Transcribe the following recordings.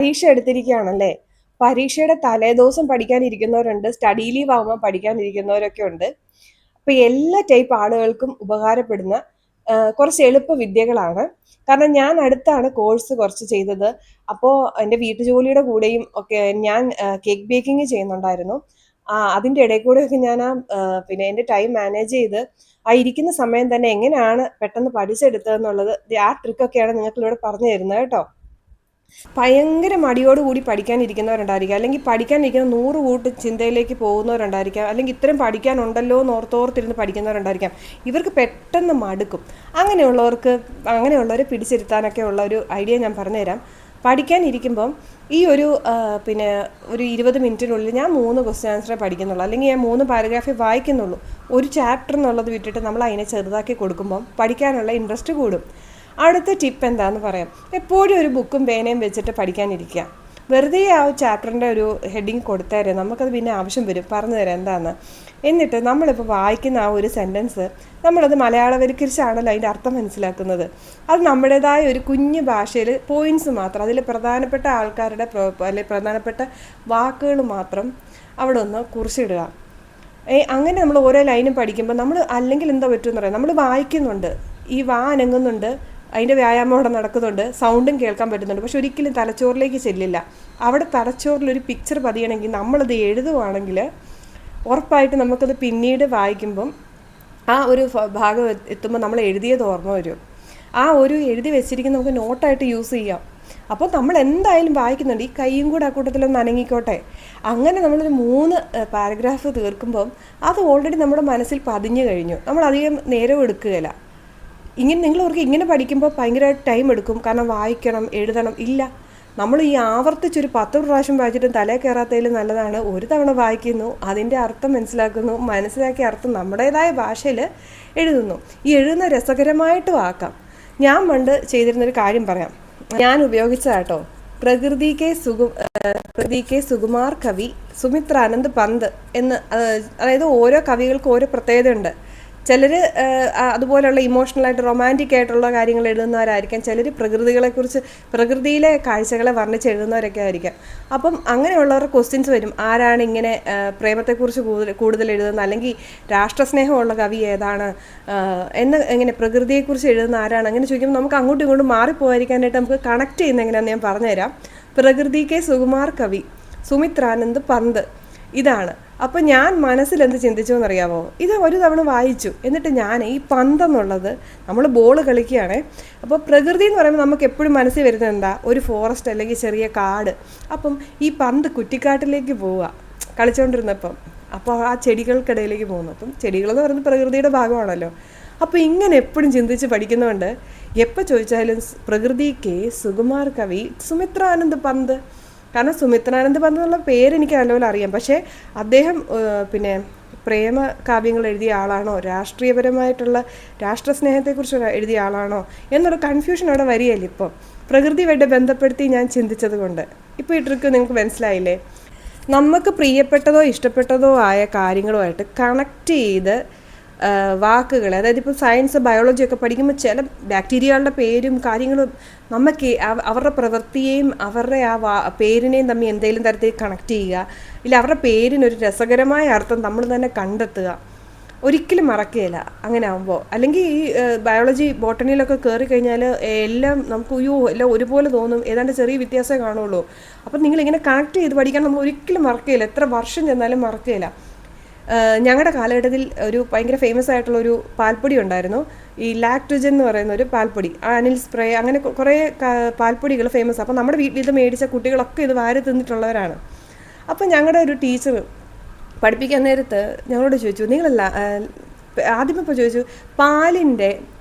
പരീക്ഷ എടുത്തിരിക്കുകയാണല്ലേ. പരീക്ഷയുടെ തലേദിവസം പഠിക്കാനിരിക്കുന്നവരുണ്ട്, സ്റ്റഡി ലീവ് ആകുമ്പോൾ പഠിക്കാനിരിക്കുന്നവരൊക്കെ ഉണ്ട്. അപ്പൊ എല്ലാ ടൈപ്പ് ആളുകൾക്കും ഉപകാരപ്പെടുന്ന കുറച്ച് എളുപ്പ വിദ്യകളാണ്. കാരണം ഞാൻ അടുത്താണ് കോഴ്സ് കുറച്ച് ചെയ്തത്. അപ്പോൾ എൻ്റെ വീട്ടുജോലിയുടെ കൂടെയും ഒക്കെ ഞാൻ കേക്ക് ബേക്കിംഗ് ചെയ്യുന്നുണ്ടായിരുന്നു. അതിൻ്റെ ഇടയിൽ കൂടെയൊക്കെ ഞാൻ പിന്നെ എൻ്റെ ടൈം മാനേജ് ചെയ്ത് ആ ഇരിക്കുന്ന സമയം തന്നെ എങ്ങനെയാണ് പെട്ടെന്ന് പഠിച്ചെടുത്തതെന്നുള്ളത് ആ ട്രിക്കൊക്കെയാണ് നിങ്ങൾക്ക് ഇവിടെ പറഞ്ഞു തരുന്നത് കേട്ടോ. ഭയങ്കര മടിയോടുകൂടി പഠിക്കാനിരിക്കുന്നവരുണ്ടായിരിക്കാം, അല്ലെങ്കിൽ പഠിക്കാനിരിക്കുന്ന 100 കൂട്ട് ചിന്തയിലേക്ക് പോകുന്നവരുണ്ടായിരിക്കാം, അല്ലെങ്കിൽ ഇത്രയും പഠിക്കാനുണ്ടല്ലോ എന്ന് ഓർത്തോർത്തിരുന്ന് പഠിക്കുന്നവരുണ്ടായിരിക്കാം. ഇവർക്ക് പെട്ടെന്ന് മടുക്കും. അങ്ങനെയുള്ളവരെ പിടിച്ചിരുത്താനൊക്കെ ഉള്ള ഒരു ഐഡിയ ഞാൻ പറഞ്ഞുതരാം. പഠിക്കാനിരിക്കുമ്പം ഈ പിന്നെ ഒരു 20 മിനിറ്റിനുള്ളിൽ ഞാൻ 3 ക്വസ്റ്റ്യൻ ആൻസറേ പഠിക്കുന്നുള്ളൂ, അല്ലെങ്കിൽ ഞാൻ 3 പാരഗ്രാഫേ വായിക്കുന്നുള്ളൂ. ഒരു ചാപ്റ്റർ എന്നുള്ളത് വിട്ടിട്ട് നമ്മൾ അതിനെ ചെറുതാക്കി കൊടുക്കുമ്പം പഠിക്കാനുള്ള ഇൻട്രസ്റ്റ് കൂടും. അടുത്ത ടിപ്പ് എന്താണെന്ന് പറയാം. എപ്പോഴും ഒരു ബുക്കും പേനയും വെച്ചിട്ട് പഠിക്കാനിരിക്കുക. വെറുതെ ആ ചാപ്റ്ററിൻ്റെ ഒരു ഹെഡിങ് കൊടുത്തേരെ, നമുക്കത് പിന്നെ ആവശ്യം വരും. പറഞ്ഞു തരാം എന്താണെന്ന്. എന്നിട്ട് നമ്മളിപ്പോൾ വായിക്കുന്ന ആ ഒരു സെൻറ്റൻസ് നമ്മളത് മലയാളവൽക്കരിച്ചാണല്ലോ അതിൻ്റെ അർത്ഥം മനസ്സിലാക്കുന്നത്. അത് നമ്മുടേതായ ഒരു കുഞ്ഞു ഭാഷയിൽ പോയിൻറ്റ്സ് മാത്രം, അതിൽ പ്രധാനപ്പെട്ട ആൾക്കാരുടെ അല്ലെങ്കിൽ പ്രധാനപ്പെട്ട വാക്കുകൾ മാത്രം അവിടെ ഒന്ന് കുറിച്ചിടുക. അങ്ങനെ നമ്മൾ ഓരോ ലൈനും പഠിക്കുമ്പോൾ നമ്മൾ അല്ലെങ്കിൽ എന്താ പറ്റുമെന്ന് പറയാം, നമ്മൾ വായിക്കുന്നുണ്ട്, ഈ വാ അനങ്ങുന്നുണ്ട്, അതിൻ്റെ വ്യായാമം അവിടെ നടക്കുന്നുണ്ട്, സൗണ്ടും കേൾക്കാൻ പറ്റുന്നുണ്ട്, പക്ഷെ ഒരിക്കലും തലച്ചോറിലേക്ക് ചെല്ലില്ല. അവിടെ തലച്ചോറിലൊരു പിക്ചർ പതിയണമെങ്കിൽ നമ്മളത് എഴുതുവാണെങ്കിൽ ഉറപ്പായിട്ട് നമുക്കത് പിന്നീട് വായിക്കുമ്പം ആ ഒരു ഭാഗം എത്തുമ്പോൾ നമ്മൾ എഴുതിയത് ഓർമ്മ വരും. ആ ഒരു എഴുതി വെച്ചിരിക്കുന്ന നമുക്ക് നോട്ടായിട്ട് യൂസ് ചെയ്യാം. അപ്പോൾ നമ്മൾ എന്തായാലും വായിക്കുന്നുണ്ട്, ഈ കൈയും കൂടെ ആ കൂട്ടത്തിലൊന്ന് അനങ്ങിക്കോട്ടെ. അങ്ങനെ നമ്മളൊരു 3 പാരഗ്രാഫ് തീർക്കുമ്പം അത് ഓൾറെഡി നമ്മുടെ മനസ്സിൽ പതിഞ്ഞു കഴിഞ്ഞു. നമ്മളധികം നേരം എടുക്കുകയില്ല. നിങ്ങളവർക്ക് ഇങ്ങനെ പഠിക്കുമ്പോൾ ഭയങ്കരമായിട്ട് ടൈം എടുക്കും, കാരണം വായിക്കണം, എഴുതണം. ഇല്ല, നമ്മൾ ഈ ആവർത്തിച്ചൊരു 10 പ്രാവശ്യം വായിച്ചിട്ടും തലേ കയറാത്തതിലും നല്ലതാണ് ഒരു തവണ വായിക്കുന്നു, അതിൻ്റെ അർത്ഥം മനസ്സിലാക്കുന്നു, മനസ്സിലാക്കിയ അർത്ഥം നമ്മുടേതായ ഭാഷയിൽ എഴുതുന്നു. ഈ എഴുതുന്ന രസകരമായിട്ടും ആക്കാം. ഞാൻ പണ്ട് ചെയ്തിരുന്നൊരു കാര്യം പറയാം. ഞാൻ ഉപയോഗിച്ചതാട്ടോ. പ്രകൃതി കെ സുകുമാർ കവി, സുമിത്രാനന്ദ് പന്ത് എന്ന്. അതായത് ഓരോ കവികൾക്കും ഓരോ പ്രത്യേകതയുണ്ട്. ചിലർ അതുപോലെയുള്ള ഇമോഷണലായിട്ട് റൊമാൻറ്റിക് ആയിട്ടുള്ള കാര്യങ്ങൾ എഴുതുന്നവരായിരിക്കാം, ചിലർ പ്രകൃതിയിലെ കാഴ്ചകളെ വർണ്ണിച്ച് എഴുതുന്നവരൊക്കെ ആയിരിക്കാം. അപ്പം അങ്ങനെയുള്ളവരുടെ ക്വസ്റ്റ്യൻസ് വരും. ആരാണ് ഇങ്ങനെ പ്രേമത്തെക്കുറിച്ച് കൂടുതൽ എഴുതുന്നത്, അല്ലെങ്കിൽ രാഷ്ട്രസ്നേഹമുള്ള കവി ഏതാണ് എങ്ങനെ പ്രകൃതിയെക്കുറിച്ച് എഴുതുന്ന ആരാണ്, അങ്ങനെ ചോദിക്കുമ്പോൾ നമുക്ക് അങ്ങോട്ടും ഇങ്ങോട്ടും മാറിപ്പോയിരിക്കാനായിട്ട് നമുക്ക് കണക്ട് ചെയ്യുന്ന എങ്ങനെയാണെന്ന് ഞാൻ പറഞ്ഞുതരാം. പ്രകൃതി കെ സുകുമാർ കവി, സുമിത്രാനന്ദ് പന്ത്, ഇതാണ്. അപ്പം ഞാൻ മനസ്സിലെന്ത് ചിന്തിച്ചു എന്നറിയാമോ? ഇത് ഒരു തവണ വായിച്ചു. എന്നിട്ട് ഞാൻ ഈ പന്തെന്നുള്ളത്, നമ്മൾ ബോൾ കളിക്കുകയാണേ. അപ്പോൾ പ്രകൃതി എന്ന് പറയുമ്പോൾ നമുക്ക് എപ്പോഴും മനസ്സിൽ വരുന്നത് എന്താ? ഒരു ഫോറസ്റ്റ് അല്ലെങ്കിൽ ചെറിയ കാട്. അപ്പം ഈ പന്ത് കുറ്റിക്കാട്ടിലേക്ക് പോവുക കളിച്ചുകൊണ്ടിരുന്നപ്പം. അപ്പോൾ ആ ചെടികൾക്കിടയിലേക്ക് പോകുന്നു. അപ്പം ചെടികളെന്ന് പറയുന്നത് പ്രകൃതിയുടെ ഭാഗമാണല്ലോ. അപ്പോൾ ഇങ്ങനെ എപ്പോഴും ചിന്തിച്ച് പഠിക്കുന്നതുകൊണ്ട് എപ്പോൾ ചോദിച്ചാലും പ്രകൃതിക്ക് സുകുമാർ കവി സുമിത്രാനന്ദ് പന്ത്. കാരണം സുമിത്രാനന്ദ് പന്ത് എന്നുള്ള പേരെനിക്ക് നല്ലപോലെ അറിയാം, പക്ഷേ അദ്ദേഹം പിന്നെ പ്രേമ കാവ്യങ്ങൾ എഴുതിയ ആളാണോ, രാഷ്ട്രീയപരമായിട്ടുള്ള രാഷ്ട്രസ്നേഹത്തെക്കുറിച്ച് എഴുതിയ ആളാണോ എന്നൊരു കൺഫ്യൂഷൻ അവിടെ വരികയല്ലേ. ഇപ്പോൾ പ്രകൃതിയുമായിട്ട് ബന്ധപ്പെടുത്തി ഞാൻ ചിന്തിച്ചത് കൊണ്ട് ഇപ്പോൾ ഈ ട്രിക്ക് നിങ്ങൾക്ക് മനസ്സിലായില്ലേ? നമുക്ക് പ്രിയപ്പെട്ടതോ ഇഷ്ടപ്പെട്ടതോ ആയ കാര്യങ്ങളുമായിട്ട് കണക്ട് ചെയ്ത് വാക്കുകൾ, അതായത് ഇപ്പോൾ സയൻസ് ബയോളജി ഒക്കെ പഠിക്കുമ്പോൾ ചില ബാക്ടീരിയകളുടെ പേരും കാര്യങ്ങളും നമുക്ക് അവരുടെ പ്രവൃത്തിയെയും അവരുടെ ആ പേരിനെയും തമ്മിൽ എന്തെങ്കിലും തരത്തിൽ കണക്ട് ചെയ്യുക, ഇല്ല അവരുടെ പേരിനൊരു രസകരമായ അർത്ഥം നമ്മൾ തന്നെ കണ്ടെത്തുക. ഒരിക്കലും മറക്കുകയില്ല അങ്ങനെ ആകുമ്പോൾ. അല്ലെങ്കിൽ ഈ ബയോളജി ബോട്ടണിയിലൊക്കെ കയറി കഴിഞ്ഞാൽ എല്ലാം നമുക്ക് എല്ലാം ഒരുപോലെ തോന്നും, ഏതാണ്ട് ചെറിയ വ്യത്യാസമേ കാണുള്ളൂ. അപ്പം നിങ്ങളിങ്ങനെ കണക്ട് ചെയ്ത് പഠിക്കാൻ നമ്മൾ ഒരിക്കലും മറക്കുകയില്ല, എത്ര വർഷം ചെന്നാലും മറക്കുകയില്ല. ഞങ്ങളുടെ കാലഘട്ടത്തിൽ ഒരു ഭയങ്കര ഫേമസ് ആയിട്ടുള്ളൊരു പാൽപ്പൊടി ഉണ്ടായിരുന്നു, ഈ ലാക്ടോജൻ എന്ന് പറയുന്ന ഒരു പാൽപ്പൊടി, അനിൽ സ്പ്രേ, അങ്ങനെ കുറേ പാൽപ്പൊടികൾ ഫേമസ്. അപ്പോൾ നമ്മുടെ വീട്ടിൽ ഇത് മേടിച്ച കുട്ടികളൊക്കെ ഇത് വാരി തിന്നിട്ടുള്ളവരാണ്. അപ്പം ഞങ്ങളുടെ ഒരു ടീച്ചർ പഠിപ്പിക്കാൻ നേരത്ത് ഞങ്ങളോട് ചോദിച്ചു, നിങ്ങളല്ല ആദ്യം ഇപ്പോൾ ചോദിച്ചു, പാലിൻ്റെ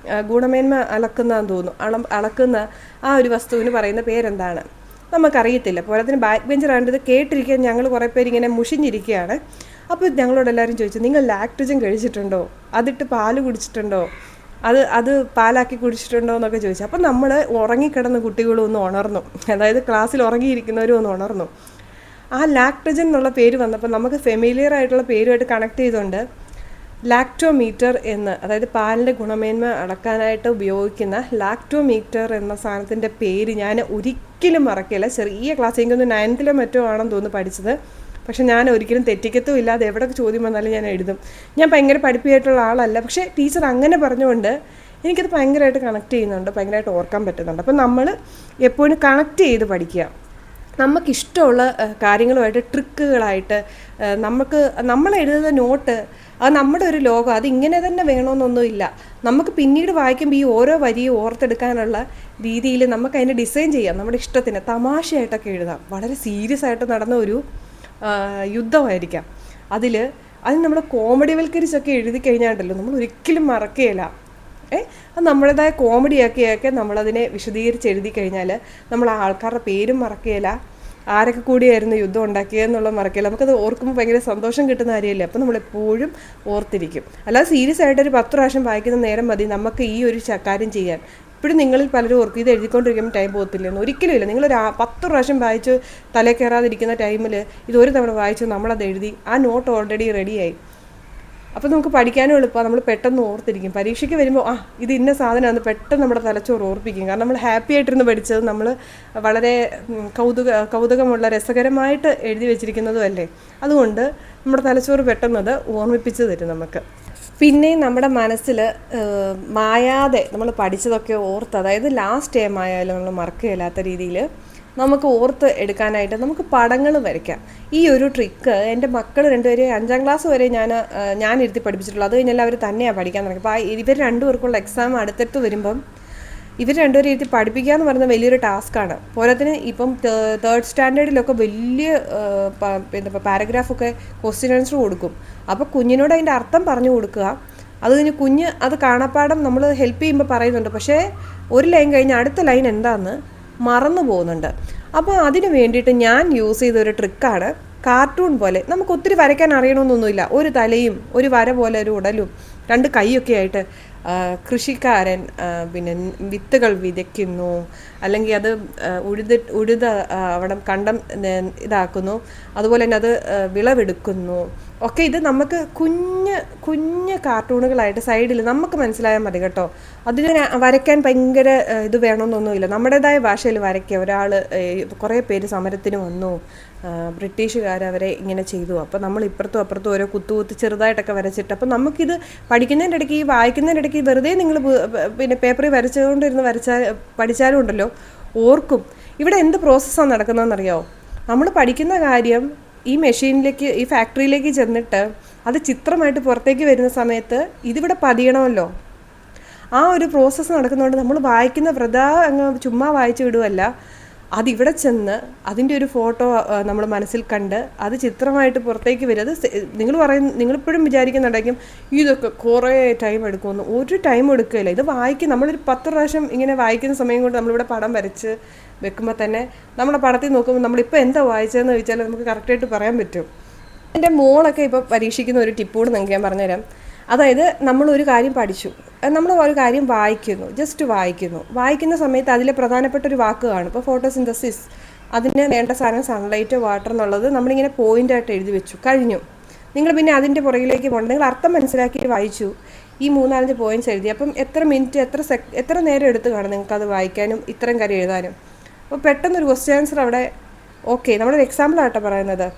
ഗുണമേന്മ അളക്കുന്നതെന്ന് തോന്നുന്നു, അളക്കുന്ന ആ ഒരു വസ്തുവിന് പറയുന്ന പേരെന്താണ്? നമുക്കറിയത്തില്ല. പോരാത്തിന് ബാക്ക് ബെഞ്ചറാണ്ട് ഇത് കേട്ടിരിക്കാൻ ഞങ്ങൾ കുറേ പേര് ഇങ്ങനെ മുഷിഞ്ഞിരിക്കുകയാണ്. അപ്പോൾ ഞങ്ങളോട് എല്ലാവരും ചോദിച്ചു, നിങ്ങൾ ലാക്ടോജൻ കഴിച്ചിട്ടുണ്ടോ, അതിട്ട് പാല് കുടിച്ചിട്ടുണ്ടോ, അത് പാലാക്കി കുടിച്ചിട്ടുണ്ടോ എന്നൊക്കെ ചോദിച്ചു. അപ്പം നമ്മൾ ഉറങ്ങിക്കിടന്ന കുട്ടികളും ഒന്ന് ഉണർന്നു, അതായത് ക്ലാസ്സിൽ ഉറങ്ങിയിരിക്കുന്നവരും ഒന്ന് ഉണർന്നു. ആ ലാക്ടോജൻ എന്നുള്ള പേര് വന്നപ്പോൾ നമുക്ക് ഫെമിലിയർ ആയിട്ടുള്ള പേരുമായിട്ട് കണക്ട് ചെയ്തുകൊണ്ട് ലാക്ടോമീറ്റർ എന്ന്, അതായത് പാലിൻ്റെ ഗുണമേന്മ അളക്കാനായിട്ട് ഉപയോഗിക്കുന്ന ലാക്ടോമീറ്റർ എന്ന സാധനത്തിൻ്റെ പേര് ഞാൻ ഒരിക്കലും മറക്കില്ല. ചെറിയ ക്ലാസ്, എനിക്കൊന്ന് 9th മറ്റോ ആണെന്ന് തോന്നുന്നു പഠിച്ചത്. പക്ഷെ ഞാൻ ഒരിക്കലും തെറ്റിക്കത്തും ഇല്ലാതെ എവിടെ ചോദ്യം വന്നാലും ഞാൻ എഴുതും. ഞാൻ ഭയങ്കര പഠിപ്പിയായിട്ടുള്ള ആളല്ല, പക്ഷേ ടീച്ചർ അങ്ങനെ പറഞ്ഞുകൊണ്ട് എനിക്കത് ഭയങ്കരമായിട്ട് കണക്ട് ചെയ്യുന്നുണ്ട്, ഭയങ്കരമായിട്ട് ഓർക്കാൻ പറ്റുന്നുണ്ട്. അപ്പം നമ്മൾ എപ്പോഴും കണക്ട് ചെയ്ത് പഠിക്കുക. നമുക്കിഷ്ടമുള്ള കാര്യങ്ങളുമായിട്ട് ട്രിക്കുകളായിട്ട് നമ്മൾ എഴുതുന്ന നോട്ട് അത് നമ്മുടെ ഒരു ലോകം, അത് ഇങ്ങനെ തന്നെ വേണമെന്നൊന്നുമില്ല. നമുക്ക് പിന്നീട് വായിക്കുമ്പോൾ ഈ ഓരോ വരിയും ഓർത്തെടുക്കാനുള്ള രീതിയിൽ നമുക്ക് അതിനെ ഡിസൈൻ ചെയ്യാം, നമ്മുടെ ഇഷ്ടത്തിന്. തമാശയായിട്ടൊക്കെ എഴുതാം. വളരെ സീരിയസ് ആയിട്ട് നടന്ന ഒരു യുദ്ധമായിരിക്കാം. അതിന് നമ്മൾ കോമഡിവൽക്കരിച്ചൊക്കെ എഴുതി കഴിഞ്ഞാണ്ടല്ലോ നമ്മൾ ഒരിക്കലും മറക്കുകയില്ല. അത് നമ്മുടേതായ കോമഡിയാക്കിയൊക്കെ നമ്മളതിനെ വിശദീകരിച്ച് എഴുതി കഴിഞ്ഞാൽ നമ്മൾ ആ ആൾക്കാരുടെ പേരും മറക്കുകയില്ല, ആരൊക്കെ കൂടിയായിരുന്നു യുദ്ധം ഉണ്ടാക്കിയതെന്നുള്ളത് മറക്കില്ല. നമുക്കത് ഓർക്കുമ്പോൾ ഭയങ്കര സന്തോഷം കിട്ടുന്ന കാര്യമല്ലേ. അപ്പോൾ നമ്മളെപ്പോഴും ഓർത്തിരിക്കും. അല്ലാതെ സീരിയസ് ആയിട്ട് ഒരു 10 പ്രാവശ്യം വായിക്കുന്ന നേരം മതി നമുക്ക് ഈ ഒരു കാര്യം ചെയ്യാൻ. ഇപ്പോഴും നിങ്ങളിൽ പലരും ഓർക്കും ഇത് എഴുതിക്കൊണ്ടിരിക്കുമ്പോൾ ടൈം പോകത്തില്ലെന്ന്. ഒരിക്കലും ഇല്ല. നിങ്ങളൊരു 10 പ്രാവശ്യം വായിച്ച് തലേ കയറാതിരിക്കുന്ന ടൈമിൽ ഇതൊരു തവണ വായിച്ചു നമ്മളത് എഴുതി, ആ നോട്ട് ഓൾറെഡി റെഡിയായി. അപ്പോൾ നമുക്ക് പഠിക്കാനും എളുപ്പമാണ്. നമ്മൾ പെട്ടെന്ന് ഓർത്തിരിക്കും. പരീക്ഷയ്ക്ക് വരുമ്പോൾ ഇത് ഇന്ന സാധനമാണ് പെട്ടെന്ന് നമ്മുടെ തലച്ചോറ് ഓർപ്പിക്കും. കാരണം നമ്മൾ ഹാപ്പി ആയിട്ടിരുന്ന് പഠിച്ചത് നമ്മൾ വളരെ കൗതുകമുള്ള രസകരമായിട്ട് എഴുതി വെച്ചിരിക്കുന്നതും അല്ലേ. അതുകൊണ്ട് നമ്മുടെ തലച്ചോറ് പെട്ടെന്നത് ഓർമ്മിപ്പിച്ച് തരും നമുക്ക്. പിന്നെ നമ്മുടെ മനസ്സിൽ മായാതെ നമ്മൾ പഠിച്ചതൊക്കെ ഓർത്ത്, അതായത് ലാസ്റ്റ് ടൈം ആയാലും നമ്മൾ മറക്കുകയില്ലാത്ത രീതിയിൽ നമുക്ക് ഓർത്ത് എടുക്കാനായിട്ട് നമുക്ക് പടങ്ങൾ വരയ്ക്കാം. ഈ ഒരു ട്രിക്ക് എൻ്റെ മക്കൾ 2 5ാം ക്ലാസ് വരെ ഞാൻ ഇരുത്തി പഠിപ്പിച്ചിട്ടുള്ളൂ. അത് കഴിഞ്ഞാൽ അവർ തന്നെയാണ് പഠിക്കാൻ തുടങ്ങി. അപ്പോൾ ഇവർ 2 പേർക്കുള്ള എക്സാം അടുത്തടുത്ത് വരുമ്പം ഇവർ 2 പേരെ ഇരുത്തി പഠിപ്പിക്കുക എന്ന് പറയുന്നത് വലിയൊരു ടാസ്ക്കാണ്. പോരാത്തിന് ഇപ്പം 3rd സ്റ്റാൻഡേർഡിലൊക്കെ വലിയ പാരഗ്രാഫൊക്കെ ക്വസ്റ്റ്യൻ ആൻസർ കൊടുക്കും. അപ്പോൾ കുഞ്ഞിനോട് അതിൻ്റെ അർത്ഥം പറഞ്ഞു കൊടുക്കുക. അത് കഴിഞ്ഞ് കുഞ്ഞ് അത് കാണാപ്പാടം നമ്മൾ ഹെൽപ്പ് ചെയ്യുമ്പോൾ പറയുന്നുണ്ട്, പക്ഷേ ഒരു ലൈൻ കഴിഞ്ഞ് അടുത്ത ലൈൻ എന്താണെന്ന് മറന്നു പോകുന്നുണ്ട്. അപ്പോൾ അതിന് വേണ്ടിയിട്ട് ഞാൻ യൂസ് ചെയ്ത ഒരു ട്രിക്കാണ് കാർട്ടൂൺ പോലെ. നമുക്ക് ഒത്തിരി വരയ്ക്കാൻ അറിയണമെന്നൊന്നുമില്ല. ഒരു തലയും ഒരു വര പോലെ ഒരു ഉടലും 2 കൈയൊക്കെ ആയിട്ട് കൃഷിക്കാരൻ പിന്നെ വിത്തുകൾ വിതയ്ക്കുന്നു, അല്ലെങ്കിൽ അത് ഉഴുത അവിടെ കണ്ടം ഇതാക്കുന്നു, അതുപോലെ തന്നെ അത് വിളവെടുക്കുന്നു ഒക്കെ. ഇത് നമുക്ക് കുഞ്ഞ് കാർട്ടൂണുകളായിട്ട് സൈഡിൽ നമുക്ക് മനസ്സിലായാൽ മതി കേട്ടോ. അതിന് വരയ്ക്കാൻ ഭയങ്കര ഇത് വേണമെന്നൊന്നുമില്ല. നമ്മുടേതായ ഭാഷയിൽ വരയ്ക്കുക. ഒരാൾ കുറേ പേര് സമരത്തിന് വന്നു, ബ്രിട്ടീഷുകാരവരെ ഇങ്ങനെ ചെയ്തു, അപ്പോൾ നമ്മൾ ഇപ്പുറത്തും അപ്പുറത്തും ഓരോ കുത്തുകുത്തി ചെറുതായിട്ടൊക്കെ വരച്ചിട്ട്, അപ്പോൾ നമുക്കിത് പഠിക്കുന്നതിൻ്റെ ഇടയ്ക്ക് ഈ വായിക്കുന്നതിൻ്റെ ഇടയ്ക്ക് വെറുതെ നിങ്ങൾ പിന്നെ പേപ്പറിൽ വരച്ചുകൊണ്ടിരുന്ന് പഠിച്ചാലും ഉണ്ടല്ലോ ഓർക്കും. ഇവിടെ എന്ത് പ്രോസസ്സാണ് നടക്കുന്നതെന്നറിയാമോ? നമ്മൾ പഠിക്കുന്ന കാര്യം ഈ മെഷീനിലേക്ക്, ഈ ഫാക്ടറിയിലേക്ക് ചെന്നിട്ട് അത് ചിത്രമായിട്ട് പുറത്തേക്ക് വരുന്ന സമയത്ത് ഇതിവിടെ പതിയണമല്ലോ. ആ ഒരു പ്രോസസ്സ് നടക്കുന്നതുകൊണ്ട് നമ്മൾ വായിക്കുന്ന അങ്ങ് ചുമ്മാ വായിച്ചു വിടുവല്ല, അതിവിടെ ചെന്ന് അതിൻ്റെ ഒരു ഫോട്ടോ നമ്മൾ മനസ്സിൽ കണ്ട് അത് ചിത്രമായിട്ട് പുറത്തേക്ക് വരും. അത് നിങ്ങളിപ്പോഴും വിചാരിക്കുന്നുണ്ടായിരിക്കും ഇതൊക്കെ കുറേ ടൈം എടുക്കുമെന്ന്. ഒരു ടൈം എടുക്കുകയില്ല. ഇത് നമ്മളൊരു 10 പ്രാവശ്യം ഇങ്ങനെ വായിക്കുന്ന സമയം കൊണ്ട് നമ്മളിവിടെ പടം വരച്ച് വെക്കുമ്പോൾ തന്നെ നമ്മുടെ പടത്തിൽ നോക്കുമ്പോൾ നമ്മളിപ്പോൾ എന്താ വായിച്ചതെന്ന് ചോദിച്ചാൽ നമുക്ക് കറക്റ്റായിട്ട് പറയാൻ പറ്റും. എൻ്റെ മോളൊക്കെ ഇപ്പോൾ പരീക്ഷിക്കുന്ന ഒരു ടിപ്പ് കൂടെ നിങ്ങൾക്ക് ഞാൻ പറഞ്ഞുതരാം. അതായത് നമ്മളൊരു കാര്യം പഠിച്ചു, നമ്മൾ ഒരു കാര്യം ജസ്റ്റ് വായിക്കുന്ന സമയത്ത് അതിലെ പ്രധാനപ്പെട്ട ഒരു വാക്ക് കാണും. ഇപ്പോൾ ഫോട്ടോസിന്തസിസ്, അതിന് വേണ്ട സാധനം സൺലൈറ്റ്, വാട്ടർ എന്നുള്ളത് നമ്മളിങ്ങനെ പോയിൻ്റായിട്ട് എഴുതി വെച്ചു, കഴിഞ്ഞു. നിങ്ങൾ പിന്നെ അതിൻ്റെ പുറകിലേക്ക് പോകണം. നിങ്ങൾ അർത്ഥം മനസ്സിലാക്കി വായിച്ചു, ഈ 3-5 പോയിൻറ്റ്സ് എഴുതി. അപ്പം എത്ര മിനിറ്റ് എത്ര നേരം എടുത്ത് കാണും നിങ്ങൾക്കത് വായിക്കാനും ഇത്രയും കാര്യം എഴുതാനും. അപ്പോൾ പെട്ടെന്നൊരു ക്വസ്റ്റ്യൻ ആൻസർ അവിടെ ഓക്കെ. നമ്മളൊരു എക്സാമ്പിളായിട്ടാണ് പറയുന്നത്.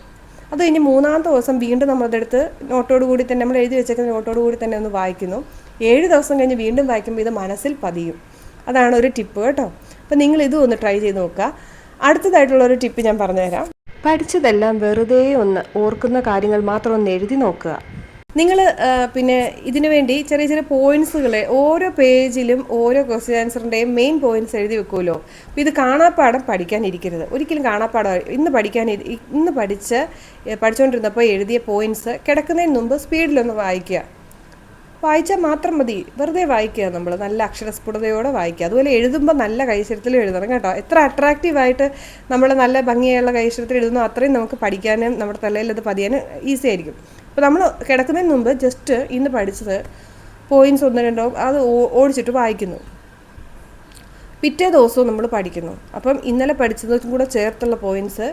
അത് കഴിഞ്ഞ് 3-ാമത്തെ ദിവസം വീണ്ടും നമ്മളതെടുത്ത് നോട്ടോട് കൂടി തന്നെ, നമ്മൾ എഴുതി വെച്ചേക്കുന്ന നോട്ടോട് കൂടി തന്നെ ഒന്ന് വായിക്കുന്നു. 7 ദിവസം കഴിഞ്ഞ് വീണ്ടും വായിക്കുമ്പോൾ ഇത് മനസ്സിൽ പതിയും. അതാണ് ഒരു ടിപ്പ് കേട്ടോ. അപ്പോൾ നിങ്ങൾ ഇതും ഒന്ന് ട്രൈ ചെയ്ത് നോക്കുക. അടുത്തതായിട്ടുള്ളൊരു ടിപ്പ് ഞാൻ പറഞ്ഞുതരാം. പഠിച്ചതെല്ലാം വെറുതെ ഒന്ന് ഓർക്കുന്ന കാര്യങ്ങൾ മാത്രം ഒന്ന് എഴുതി നോക്കുക. നിങ്ങൾ പിന്നെ ഇതിനു വേണ്ടി ചെറിയ ചെറിയ പോയിൻറ്റ്സുകൾ ഓരോ പേജിലും ഓരോ ക്വസ്റ്റ്യൻ ആൻസറിൻ്റെയും മെയിൻ പോയിൻറ്റ്സ് എഴുതി വെക്കുമല്ലോ. അപ്പോൾ ഇത് കാണാപ്പാടം പഠിക്കാനിരിക്കരുത്. ഒരിക്കലും കാണാപ്പാടം ഇന്ന് പഠിച്ചുകൊണ്ടിരുന്നപ്പോൾ എഴുതിയ പോയിൻറ്റ്സ് കിടക്കുന്നതിന് മുമ്പ് സ്പീഡിലൊന്ന് വായിച്ചാൽ മാത്രം മതി. വെറുതെ വായിക്കുക, നമ്മൾ നല്ല അക്ഷരസ്ഫുടതയോടെ വായിക്കുക. അതുപോലെ എഴുതുമ്പോൾ നല്ല കൈശ്വരത്തിൽ എഴുതണം കേട്ടോ. എത്ര അട്രാക്റ്റീവായിട്ട് നമ്മൾ നല്ല ഭംഗിയുള്ള കൈശ്വരത്തിൽ എഴുതുന്നോ അത്രയും നമുക്ക് പഠിക്കാനും നമ്മുടെ തലയിൽ അത് പതിയാനും ഈസി ആയിരിക്കും. അപ്പോൾ നമ്മൾ കിടക്കുന്നതിന് മുമ്പ് ജസ്റ്റ് ഇന്ന് പഠിച്ചത് പോയിൻറ്റ്സ് 1-2 അത് ഓടിച്ചിട്ട് വായിക്കുന്നു. പിറ്റേ ദിവസവും നമ്മൾ പഠിക്കുന്നു. അപ്പം ഇന്നലെ പഠിച്ചതും കൂടെ ചേർത്തുള്ള പോയിൻറ്റ്സ്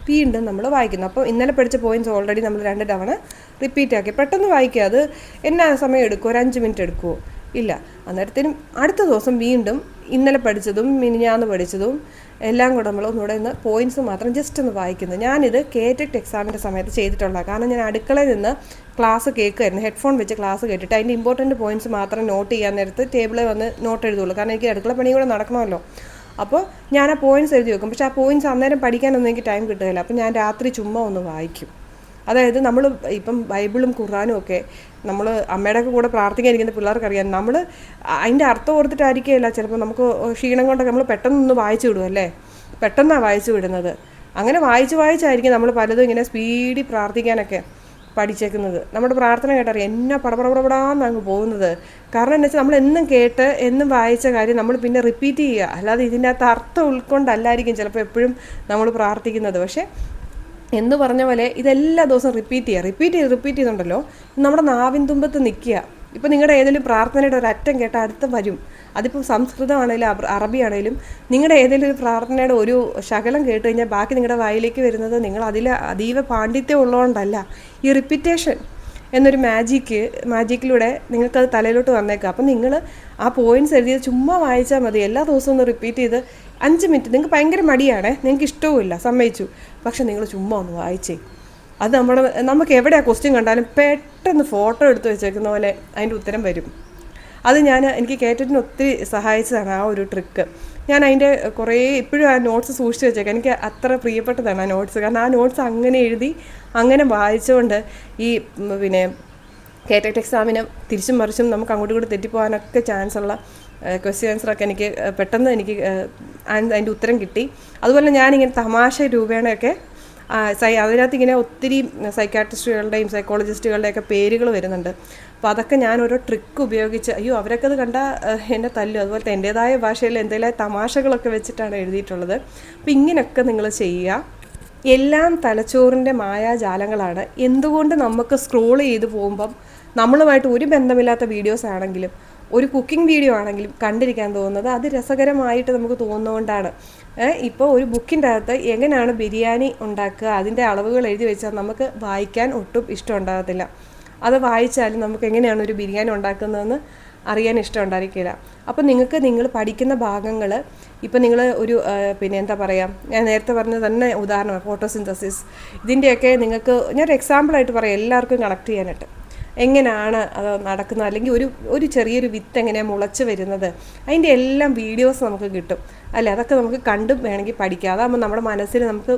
വീണ്ടും നമ്മൾ വായിക്കുന്നു. അപ്പോൾ ഇന്നലെ പഠിച്ച പോയിൻറ്റ്സ് ഓൾറെഡി നമ്മൾ 2 തവണ റിപ്പീറ്റ് ആക്കി. പെട്ടെന്ന് വായിക്കുക. അത് എന്നാ സമയം എടുക്കുമോ? ഒരു 5 മിനിറ്റ് എടുക്കുമോ? ഇല്ല. അന്നേരത്തേനും അടുത്ത ദിവസം വീണ്ടും ഇന്നലെ പഠിച്ചതും മിനിഞ്ഞാന്ന് പഠിച്ചതും എല്ലാം കൂടെ നമ്മൾ ഒന്നുകൂടെ ഇന്ന് പോയിൻറ്റ്സ് മാത്രം ജസ്റ്റ് ഒന്ന് വായിക്കുന്നത്. ഞാനിത് കേറ്ററ്റ് എക്സാമിൻ്റെ സമയത്ത് ചെയ്തിട്ടുള്ളതാണ്. കാരണം ഞാൻ അടുക്കളയിൽ നിന്ന് ക്ലാസ് കേൾക്കുമായിരുന്നു, ഹെഡ്ഫോൺ വെച്ച് ക്ലാസ് കേട്ടിട്ട് അതിൻ്റെ ഇമ്പോർട്ടൻറ്റ് പോയിൻറ്റ്സ് മാത്രം നോട്ട് ചെയ്യാൻ നേരത്ത് ടേബിളിൽ വന്ന് നോട്ട് എഴുതുള്ളൂ. കാരണം എനിക്ക് അടുക്കള പണി കൂടെ നടക്കണമല്ലോ. അപ്പോൾ ഞാൻ ആ പോയിൻറ്റ്സ് എഴുതി വെക്കും. പക്ഷേ ആ പോയിൻറ്റ്സ് അന്നേരം പഠിക്കാനൊന്നും എനിക്ക് ടൈം കിട്ടുകയില്ല. അപ്പോൾ ഞാൻ രാത്രി ചുമ്മാ ഒന്ന് വായിക്കും. അതായത് നമ്മൾ ഇപ്പം ബൈബിളും ഖുറാനും ഒക്കെ നമ്മൾ അമ്മയുടെ ഒക്കെ കൂടെ പ്രാർത്ഥിക്കാനിരിക്കുന്ന പിള്ളേർക്കറിയാം. നമ്മൾ അതിൻ്റെ അർത്ഥം ഓർത്തിട്ടായിരിക്കില്ല ചിലപ്പോൾ നമുക്ക് ക്ഷീണം കൊണ്ടൊക്കെ നമ്മൾ പെട്ടെന്നൊന്ന് വായിച്ചു വിടും അല്ലേ, പെട്ടെന്നാണ് വായിച്ചു വിടുന്നത്. അങ്ങനെ വായിച്ചായിരിക്കും നമ്മൾ പലതും ഇങ്ങനെ സ്പീഡിൽ പ്രാർത്ഥിക്കാനൊക്കെ പഠിച്ചേക്കുന്നത്. നമ്മുടെ പ്രാർത്ഥന കേട്ടറിയാം എന്നാ പടപടപടാന്ന് അങ്ങ് പോകുന്നത്. കാരണം എന്താ വെച്ചാൽ നമ്മൾ എന്നും കേട്ട് എന്നും വായിച്ച കാര്യം നമ്മൾ പിന്നെ റിപ്പീറ്റ് ചെയ്യുക, അല്ലാതെ ഇതിൻ്റെ അകത്ത് അർത്ഥം ഉൾക്കൊണ്ടല്ലായിരിക്കും ചിലപ്പോൾ എപ്പോഴും നമ്മൾ പ്രാർത്ഥിക്കുന്നത്. പക്ഷേ എന്ന് പറഞ്ഞ പോലെ ഇതെല്ലാ ദിവസവും റിപ്പീറ്റ് ചെയ്തുണ്ടല്ലോ നമ്മുടെ നാവിൻ തുമ്പത്ത് നിൽക്കുക. ഇപ്പം നിങ്ങളുടെ ഏതെങ്കിലും പ്രാർത്ഥനയുടെ ഒരു അറ്റം കേട്ടാൽ അടുത്ത് വരും. അതിപ്പോൾ സംസ്കൃതമാണെങ്കിലും അറബി ആണെങ്കിലും നിങ്ങളുടെ ഏതെങ്കിലും ഒരു പ്രാർത്ഥനയുടെ ഒരു ശകലം കേട്ട് കഴിഞ്ഞാൽ ബാക്കി നിങ്ങളുടെ വായിലേക്ക് വരുന്നത് നിങ്ങൾ അതിൽ അതീവ പാണ്ഡിത്യം ഉള്ളതുകൊണ്ടല്ല, ഈ റിപ്പീറ്റേഷൻ എന്നൊരു മാജിക്കിലൂടെ നിങ്ങൾക്കത് തലയിലോട്ട് വന്നേക്കാം. അപ്പം നിങ്ങൾ ആ പോയിൻറ്റ്സ് എഴുതിയത് ചുമ്മാ വായിച്ചാൽ മതി. എല്ലാ ദിവസവും ഒന്ന് റിപ്പീറ്റ് ചെയ്ത് 5 മിനിറ്റ്. നിങ്ങൾക്ക് ഭയങ്കര മടിയാണേ, നിങ്ങൾക്ക് ഇഷ്ടവുമില്ല, സമ്മതിച്ചു. പക്ഷെ നിങ്ങൾ ചുമ്മാ ഒന്ന് വായിച്ചേ. അത് നമുക്ക് എവിടെയാണ് ക്വസ്റ്റ്യൻ കണ്ടാലും പെട്ടെന്ന് ഫോട്ടോ എടുത്ത് വെച്ചേക്കുന്ന പോലെ അതിൻ്റെ ഉത്തരം വരും. അത് എനിക്ക് കേറ്ററ്റിന് ഒത്തിരി സഹായിച്ചതാണ് ആ ഒരു ട്രിക്ക്. ഞാൻ അതിൻ്റെ കുറേ ഇപ്പോഴും ആ നോട്ട്സ് സൂക്ഷിച്ച് വെച്ചേക്കാം. എനിക്ക് അത്ര പ്രിയപ്പെട്ടതാണ് ആ നോട്ട്സ്. കാരണം ആ നോട്ട്സ് അങ്ങനെ എഴുതി അങ്ങനെ വായിച്ചുകൊണ്ട് ഈ പിന്നെ കേറ്ററ്റ് എക്സാമിന് തിരിച്ചും മറിച്ചും നമുക്ക് അങ്ങോട്ടും ഇങ്ങോട്ട് തെറ്റിപ്പോകാനൊക്കെ ചാൻസ് ഉള്ള ക്വസ്റ്റ്യൻ ആൻസറൊക്കെ എനിക്ക് പെട്ടെന്ന് അതിൻ്റെ ഉത്തരം കിട്ടി. അതുപോലെ ഞാനിങ്ങനെ തമാശ രൂപേണയൊക്കെ അതിനകത്ത് ഇങ്ങനെ ഒത്തിരി സൈക്കാട്രിസ്റ്റുകളുടെയും സൈക്കോളജിസ്റ്റുകളുടെയൊക്കെ പേരുകൾ വരുന്നുണ്ട്. അപ്പോൾ അതൊക്കെ ഞാൻ ഓരോ ട്രിക്ക് ഉപയോഗിച്ച് അവരൊക്കെ അത് കണ്ടാൽ എന്നെ തല്ലും. അതുപോലത്തെ എൻ്റേതായ ഭാഷയിൽ എന്തെങ്കിലും തമാശകളൊക്കെ വെച്ചിട്ടാണ് എഴുതിയിട്ടുള്ളത്. അപ്പോൾ ഇങ്ങനെയൊക്കെ നിങ്ങൾ ചെയ്യുക. എല്ലാം തലച്ചോറിൻ്റെ മായാജാലങ്ങളാണ്. എന്തുകൊണ്ട് നമുക്ക് സ്ക്രോൾ ചെയ്ത് പോകുമ്പം നമ്മളുമായിട്ട് ഒരു ബന്ധമില്ലാത്ത വീഡിയോസ് ആണെങ്കിലും ഒരു കുക്കിംഗ് വീഡിയോ ആണെങ്കിലും കണ്ടിരിക്കാൻ തോന്നുന്നത് അത് രസകരമായിട്ട് നമുക്ക് തോന്നുന്നതുകൊണ്ടാണ്. ഇപ്പോൾ ഒരു ബുക്കിൻ്റെ അകത്ത് എങ്ങനെയാണ് ബിരിയാണി ഉണ്ടാക്കുക അതിൻ്റെ അളവുകൾ എഴുതി വെച്ചാൽ നമുക്ക് വായിക്കാൻ ഒട്ടും ഇഷ്ടം ഉണ്ടാകത്തില്ല. അത് വായിച്ചാലും നമുക്ക് എങ്ങനെയാണ് ഒരു ബിരിയാണി ഉണ്ടാക്കുന്നതെന്ന് അറിയാൻ ഇഷ്ടം ഉണ്ടായിരിക്കില്ല. അപ്പോൾ നിങ്ങൾ പഠിക്കുന്ന ഭാഗങ്ങൾ ഇപ്പോൾ നിങ്ങൾ ഒരു പിന്നെ എന്താ പറയുക, ഞാൻ നേരത്തെ പറഞ്ഞ തന്നെ ഉദാഹരണമാണ് ഫോട്ടോസിന്തസിസ്. ഇതിൻ്റെയൊക്കെ നിങ്ങൾക്ക് ഞാനൊരു എക്സാമ്പിളായിട്ട് പറയാം എല്ലാവർക്കും കണക്ട് ചെയ്യാനായിട്ട്. എങ്ങനെയാണ് അത് നടക്കുന്നത്, അല്ലെങ്കിൽ ഒരു ചെറിയൊരു വിത്ത് എങ്ങനെയാണ് മുളച്ച് വരുന്നത്, അതിൻ്റെ എല്ലാം വീഡിയോസ് നമുക്ക് കിട്ടും അല്ലേ. അതൊക്കെ നമുക്ക് കണ്ടും വേണമെങ്കിൽ പഠിക്കാം. അതാകുമ്പോൾ നമ്മുടെ മനസ്സിൽ നമുക്ക്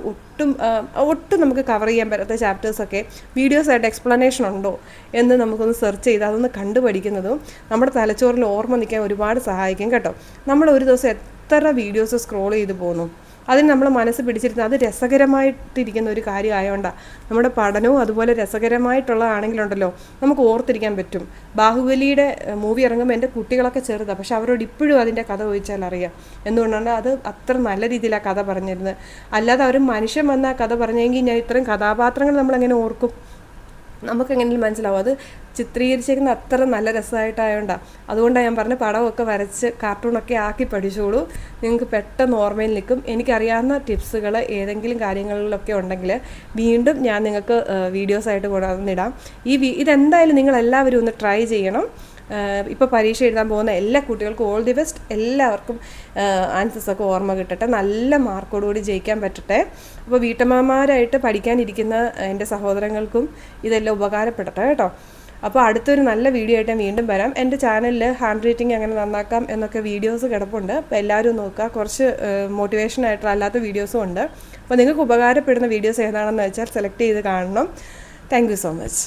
ഒട്ടും നമുക്ക് കവർ ചെയ്യാൻ പറ്റാത്ത ചാപ്റ്റേഴ്സൊക്കെ വീഡിയോസായിട്ട് എക്സ്പ്ലനേഷൻ ഉണ്ടോ എന്ന് നമുക്കൊന്ന് സെർച്ച് ചെയ്ത് അതൊന്ന് കണ്ടു പഠിക്കുന്നതും നമ്മുടെ തലച്ചോറിൽ ഓർമ്മ നിൽക്കാൻ ഒരുപാട് സഹായിക്കും കേട്ടോ. നമ്മൾ ഒരു ദിവസം എത്ര വീഡിയോസ് സ്ക്രോൾ ചെയ്ത് പോകുന്നു, അതിന് നമ്മൾ മനസ്സ് പിടിച്ചിരുന്നത് അത് രസകരമായിട്ടിരിക്കുന്ന ഒരു കാര്യമായതുകൊണ്ടാണ്. നമ്മുടെ പഠനവും അതുപോലെ രസകരമായിട്ടുള്ളതാണെങ്കിലുണ്ടല്ലോ നമുക്ക് ഓർത്തിരിക്കാൻ പറ്റും. ബാഹുബലിയുടെ മൂവി ഇറങ്ങുമ്പോൾ എൻ്റെ കുട്ടികളൊക്കെ ചെറുതാണ്, പക്ഷെ അവരോട് ഇപ്പോഴും അതിൻ്റെ കഥ ചോദിച്ചാൽ അറിയാം. എന്തുകൊണ്ടാണ് അത് അത്ര നല്ല രീതിയിലാണ് കഥ പറഞ്ഞിരുന്നത്. അല്ലാതെ അവർ മനുഷ്യൻ വന്ന ആ കഥ പറഞ്ഞെങ്കിൽ ഞാൻ ഇത്രയും കഥാപാത്രങ്ങൾ നമ്മളെങ്ങനെ ഓർക്കും, നമുക്കെങ്ങനെയും മനസ്സിലാവും. അത് ചിത്രീകരിച്ചേക്കുന്ന അത്ര നല്ല രസമായിട്ടായതുകൊണ്ടാണ്. അതുകൊണ്ടാണ് ഞാൻ പറഞ്ഞ പടമൊക്കെ വരച്ച് കാർട്ടൂണൊക്കെ ആക്കി പഠിച്ചോളൂ, നിങ്ങൾക്ക് പെട്ടെന്ന് ഓർമ്മയിൽ നിൽക്കും. എനിക്കറിയാവുന്ന ടിപ്സുകൾ ഏതെങ്കിലും കാര്യങ്ങളിലൊക്കെ ഉണ്ടെങ്കിൽ വീണ്ടും ഞാൻ നിങ്ങൾക്ക് വീഡിയോസായിട്ട് കൊണ്ടുവന്നിടാം. ഇതെന്തായാലും നിങ്ങളെല്ലാവരും ഒന്ന് ട്രൈ ചെയ്യണം. ഇപ്പോൾ പരീക്ഷ എഴുതാൻ പോകുന്ന എല്ലാ കുട്ടികൾക്കും ഓൾ ദി ബെസ്റ്റ്. എല്ലാവർക്കും ആൻസേഴ്സൊക്കെ ഓർമ്മ കിട്ടട്ടെ, നല്ല മാർക്കോടുകൂടി ജയിക്കാൻ പറ്റട്ടെ. അപ്പോൾ വീട്ടമ്മമാരായിട്ട് പഠിക്കാനിരിക്കുന്ന എൻ്റെ സഹോദരങ്ങൾക്കും ഇതെല്ലാം ഉപകാരപ്പെടട്ടെ കേട്ടോ. അപ്പോൾ അടുത്തൊരു നല്ല വീഡിയോ ആയിട്ട് ഞാൻ വീണ്ടും വരാം. എൻ്റെ ചാനലിൽ ഹാൻഡ് റൈറ്റിംഗ് എങ്ങനെ നന്നാക്കാം എന്നൊക്കെ വീഡിയോസ് കിടപ്പുണ്ട്. അപ്പോൾ എല്ലാവരും നോക്കുക. കുറച്ച് മോട്ടിവേഷനായിട്ടുള്ള അല്ലാത്ത വീഡിയോസും ഉണ്ട്. അപ്പോൾ നിങ്ങൾക്ക് ഉപകാരപ്പെടുന്ന വീഡിയോസ് ഏതാണെന്ന് വെച്ചാൽ സെലക്ട് ചെയ്ത് കാണണം. Thank you so much.